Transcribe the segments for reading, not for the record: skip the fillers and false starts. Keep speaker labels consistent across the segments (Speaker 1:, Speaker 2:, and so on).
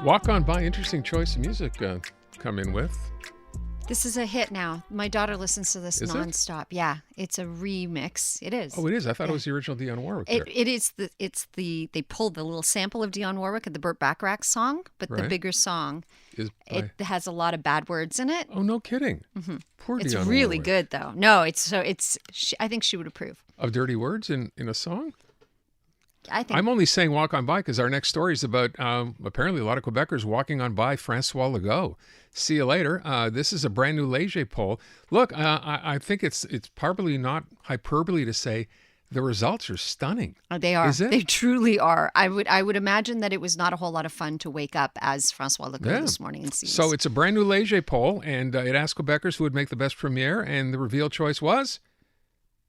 Speaker 1: Walk On By, interesting choice of music come in with.
Speaker 2: This is a hit now. My daughter listens to this nonstop. Yeah, it's a remix. It is.
Speaker 1: Oh, it is. I thought it was the original Dionne Warwick.
Speaker 2: It is. They pulled the little sample of Dionne Warwick at the Burt Bacharach song, but the bigger song, it has a lot of bad words in it.
Speaker 1: Oh, no kidding.
Speaker 2: Mm-hmm.
Speaker 1: Poor
Speaker 2: It's
Speaker 1: Dionne
Speaker 2: really
Speaker 1: Warwick.
Speaker 2: good though. No, I think she would approve.
Speaker 1: Of dirty words in a song?
Speaker 2: I think.
Speaker 1: I'm only saying walk on by because our next story is about apparently a lot of Quebecers walking on by Francois Legault. See you later. This is a brand new Leger poll. Look, I think it's probably not hyperbole to say the results are stunning.
Speaker 2: They are.
Speaker 1: Is it?
Speaker 2: They truly are. I would imagine that it was not a whole lot of fun to wake up as Francois Legault this morning and see.
Speaker 1: So it's a brand new Leger poll, and it asked Quebecers who would make the best premier, and the revealed choice was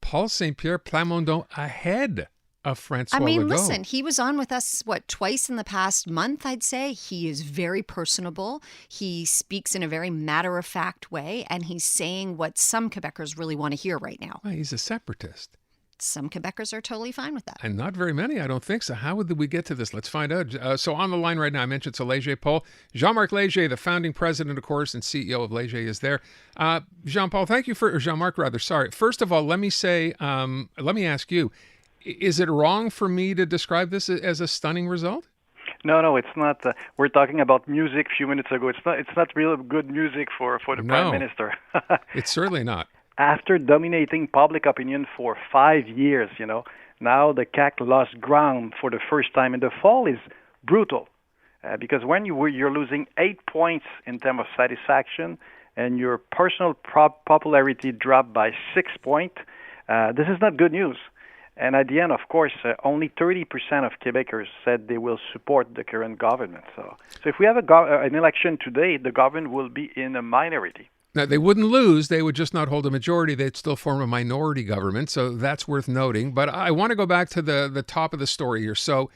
Speaker 1: Paul St-Pierre Plamondon ahead of Francois Legault.
Speaker 2: Listen, he was on with us, twice in the past month, I'd say. He is very personable. He speaks in a very matter-of-fact way, and he's saying what some Quebecers really want to hear right now.
Speaker 1: Well, he's a separatist.
Speaker 2: Some Quebecers are totally fine with that.
Speaker 1: And not very many, I don't think so. How did we get to this? Let's find out. So on the line right now, I mentioned it's a Leger poll. Jean-Marc Leger, the founding president, of course, and CEO of Leger is there. Jean-Paul, thank you for, or Jean-Marc rather, sorry. First of all, let me ask you, is it wrong for me to describe this as a stunning result?
Speaker 3: No, it's not. We're talking about music a few minutes ago. It's not real good music for the Prime Minister.
Speaker 1: It's certainly not.
Speaker 3: After dominating public opinion for 5 years, now the CAQ lost ground for the first time, and the fall is brutal. Because when you're losing 8 points in terms of satisfaction and your personal popularity dropped by 6 points, this is not good news. And at the end, of course, only 30% of Quebecers said they will support the current government. So if we have an election today, the government will be in a minority.
Speaker 1: Now, they wouldn't lose. They would just not hold a majority. They'd still form a minority government. So that's worth noting. But I want to go back to the top of the story here. So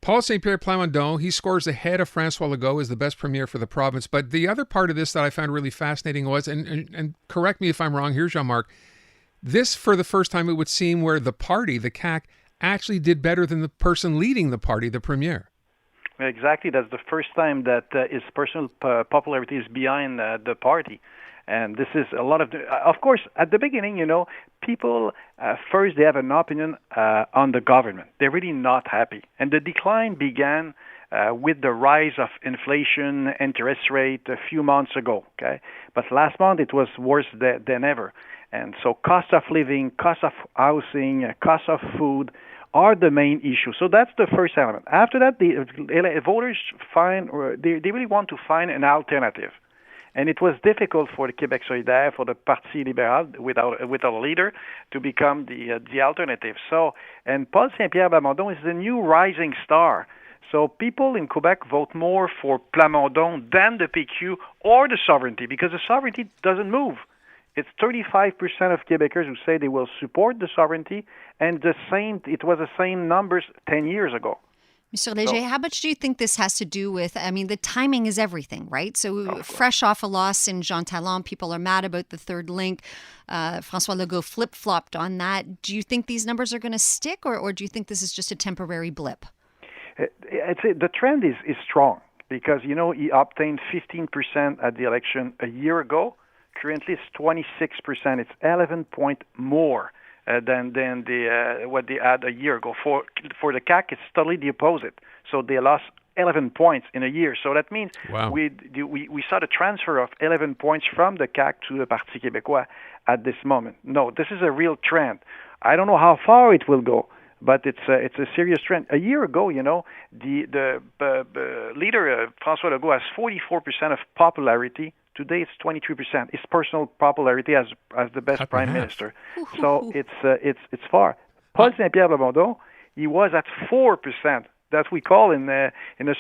Speaker 1: Paul St-Pierre Plamondon, he scores ahead of Francois Legault as the best premier for the province. But the other part of this that I found really fascinating was, and correct me if I'm wrong here, Jean-Marc, this, for the first time, it would seem where the party, the CAQ, actually did better than the person leading the party, the premier.
Speaker 3: Exactly. That's the first time that his personal popularity is behind the party. And this is a lot of course, at the beginning, people, first they have an opinion on the government. They're really not happy. And the decline began with the rise of inflation, interest rate a few months ago. Okay, but last month it was worse than ever. And so cost of living, cost of housing, cost of food are the main issue. So that's the first element. After that, the voters they really want to find an alternative. And it was difficult for the Québec Solidaire, for the Parti libéral, without a leader, to become the alternative. So, and Paul St-Pierre Plamondon is the new rising star. So people in Quebec vote more for Plamondon than the PQ or the sovereignty, because the sovereignty doesn't move. It's 35% of Quebecers who say they will support the sovereignty, and it was the same numbers 10 years ago.
Speaker 2: Mr. Leger, how much do you think this has to do with, the timing is everything, right? So fresh off a loss in Jean Talon, people are mad about the third link. Francois Legault flip-flopped on that. Do you think these numbers are going to stick, or do you think this is just a temporary blip?
Speaker 3: The trend is strong because, he obtained 15% at the election a year ago. Currently, it's 26%. It's 11 points more than what they had a year ago. For the CAQ, it's totally the opposite. So they lost 11 points in a year. So that means we saw the transfer of 11 points from the CAQ to the Parti québécois at this moment. No, this is a real trend. I don't know how far it will go, but it's a serious trend. A year ago, the leader, François Legault, has 44% of popularity. Today it's 23%. His personal popularity as the best prime minister. So it's far. Paul St-Pierre Plamondon, he was at 4%. That we call in a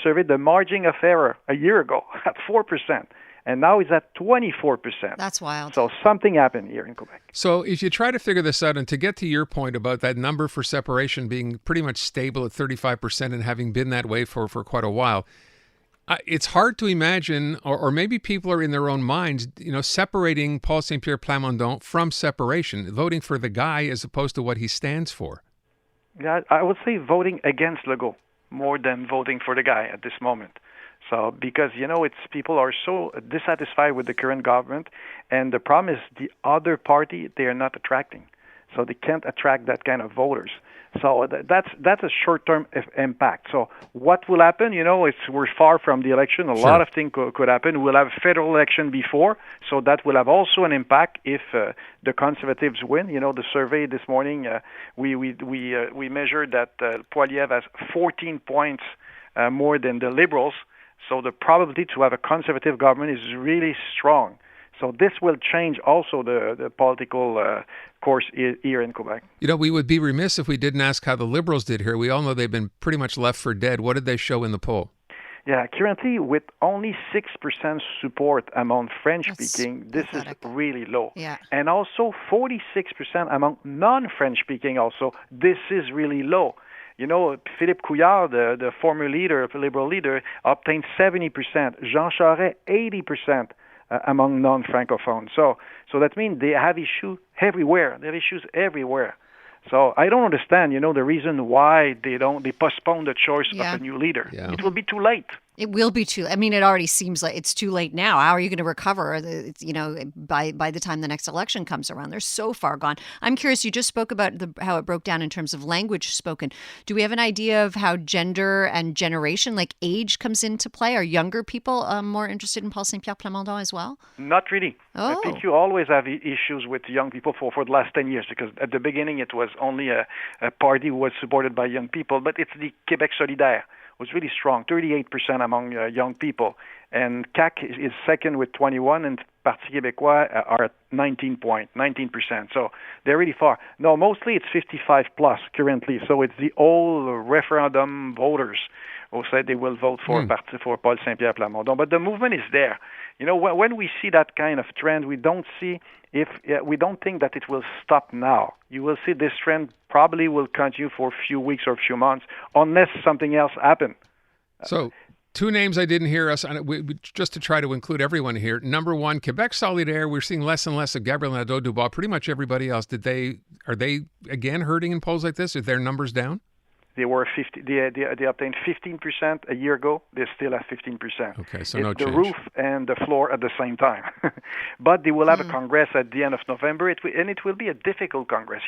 Speaker 3: survey the margin of error a year ago at 4%. And now he's at 24%.
Speaker 2: That's wild.
Speaker 3: So something happened here in Quebec.
Speaker 1: So if you try to figure this out, and to get to your point about that number for separation being pretty much stable at 35% and having been that way for quite a while, it's hard to imagine, or maybe people are in their own minds, separating Paul St-Pierre Plamondon from separation, voting for the guy as opposed to what he stands for.
Speaker 3: Yeah, I would say voting against Legault more than voting for the guy at this moment. So because it's people are so dissatisfied with the current government, and the problem is the other party they are not attracting, so they can't attract that kind of voters. So that's a short-term impact. So what will happen? We're far from the election. A lot of things could happen. We'll have a federal election before, so that will have also an impact if the Conservatives win. The survey this morning, we measured that Poilievre has 14 points more than the Liberals. So the probability to have a Conservative government is really strong. So this will change also the political course here in Quebec.
Speaker 1: We would be remiss if we didn't ask how the Liberals did here. We all know they've been pretty much left for dead. What did they show in the poll?
Speaker 3: Yeah, currently with only 6% support among French-speaking, this is really low.
Speaker 2: Yeah.
Speaker 3: And also 46% among non-French-speaking also, this is really low. Philippe Couillard, the former leader, Liberal leader, obtained 70%. Jean Charest, 80%. Among non-francophones. So that means they have issues everywhere. They have issues everywhere. So I don't understand, the reason why they postpone the choice of a new leader.
Speaker 1: Yeah.
Speaker 3: It will be too late.
Speaker 2: It will be too. I mean, it already seems like it's too late now. How are you going to recover? By the time the next election comes around, they're so far gone. I'm curious. You just spoke about how it broke down in terms of language spoken. Do we have an idea of how gender and generation, like age, comes into play? Are younger people more interested in Paul St-Pierre Plamondon as well?
Speaker 3: Not really.
Speaker 2: Oh.
Speaker 3: I think you always have issues with young people for the last 10 years, because at the beginning it was only a party who was supported by young people, but it's the Québec solidaire. Was really strong, 38% among young people. And CAQ is second with 21, and Parti québécois are at 19%. So they're really far. No, mostly it's 55 plus currently. So it's the old referendum voters who said they will vote for Paul St-Pierre Plamondon. But the movement is there. When we see that kind of trend, we don't think that it will stop now. You will see this trend probably will continue for a few weeks or a few months unless something else happens.
Speaker 1: So, two names I didn't hear us on, just to try to include everyone here. Number one, Quebec Solidaire. We're seeing less and less of Gabriel Nadeau-Dubois. Pretty much everybody else. Are they again hurting in polls like this? Are their numbers down?
Speaker 3: They were 50. They obtained 15% a year ago. They're still at 15%.
Speaker 1: Okay, so
Speaker 3: it's
Speaker 1: no
Speaker 3: the
Speaker 1: change.
Speaker 3: roof and the floor at the same time. But they will have a congress at the end of November, and it will be a difficult congress.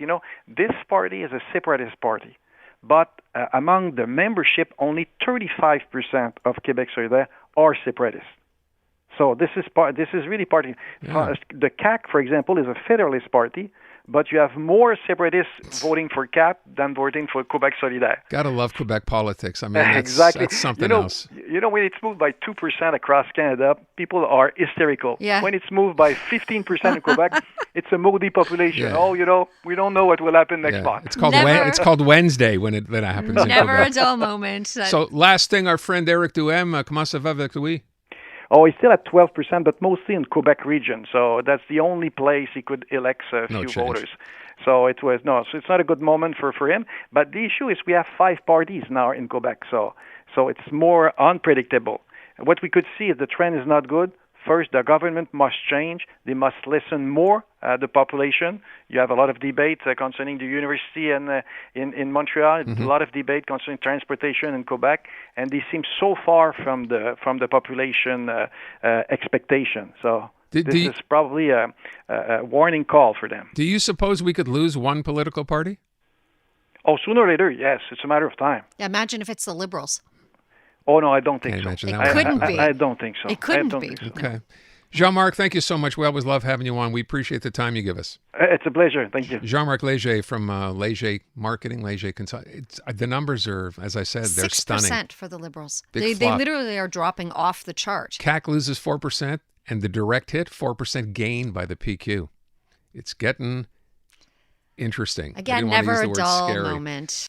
Speaker 3: This party is a separatist party, but among the membership, only 35% of Québec Solidaire are separatists. So this is really party.
Speaker 1: Yeah.
Speaker 3: The CAQ, for example, is a federalist party. But you have more separatists voting for CAP than voting for Quebec Solidaire.
Speaker 1: Gotta love Quebec politics. I mean,
Speaker 3: exactly.
Speaker 1: That's something else.
Speaker 3: When it's moved by 2% across Canada, people are hysterical.
Speaker 2: Yeah.
Speaker 3: When it's moved by 15% in Quebec, it's a moody population.
Speaker 1: Yeah.
Speaker 3: Oh, we don't know what will happen next month.
Speaker 1: It's called Wednesday when that happens. in
Speaker 2: Never
Speaker 1: Quebec.
Speaker 2: a dull moment.
Speaker 1: So last thing, our friend Eric Duhem, comment ça va avec lui?
Speaker 3: Oh, he's still at 12%, but mostly in Quebec region. So that's the only place he could elect a few voters. So it's not a good moment for him. But the issue is we have 5 parties now in Quebec. So it's more unpredictable. What we could see is the trend is not good. First, the government must change. They must listen more the population. You have a lot of debate concerning the university and in Montreal. A lot of debate concerning transportation in Quebec, and they seem so far from the population expectation. So this is probably a warning call for them.
Speaker 1: Do you suppose we could lose one political party?
Speaker 3: Oh, sooner or later, yes. It's a matter of time.
Speaker 2: Yeah, imagine if it's the Liberals.
Speaker 3: Oh, no, I don't think so.
Speaker 2: It couldn't be.
Speaker 3: I don't think so.
Speaker 2: It couldn't be.
Speaker 1: Okay. Jean-Marc, thank you so much. We always love having you on. We appreciate the time you give us.
Speaker 3: It's a pleasure. Thank you.
Speaker 1: Jean-Marc Léger from Léger Marketing, Léger Consulting. The numbers are, as I said, they're stunning.
Speaker 2: 6% for the Liberals.
Speaker 1: They
Speaker 2: literally are dropping off the chart.
Speaker 1: CAQ loses 4%, and the direct hit, 4% gain by the PQ. It's getting interesting.
Speaker 2: Again, never a dull moment.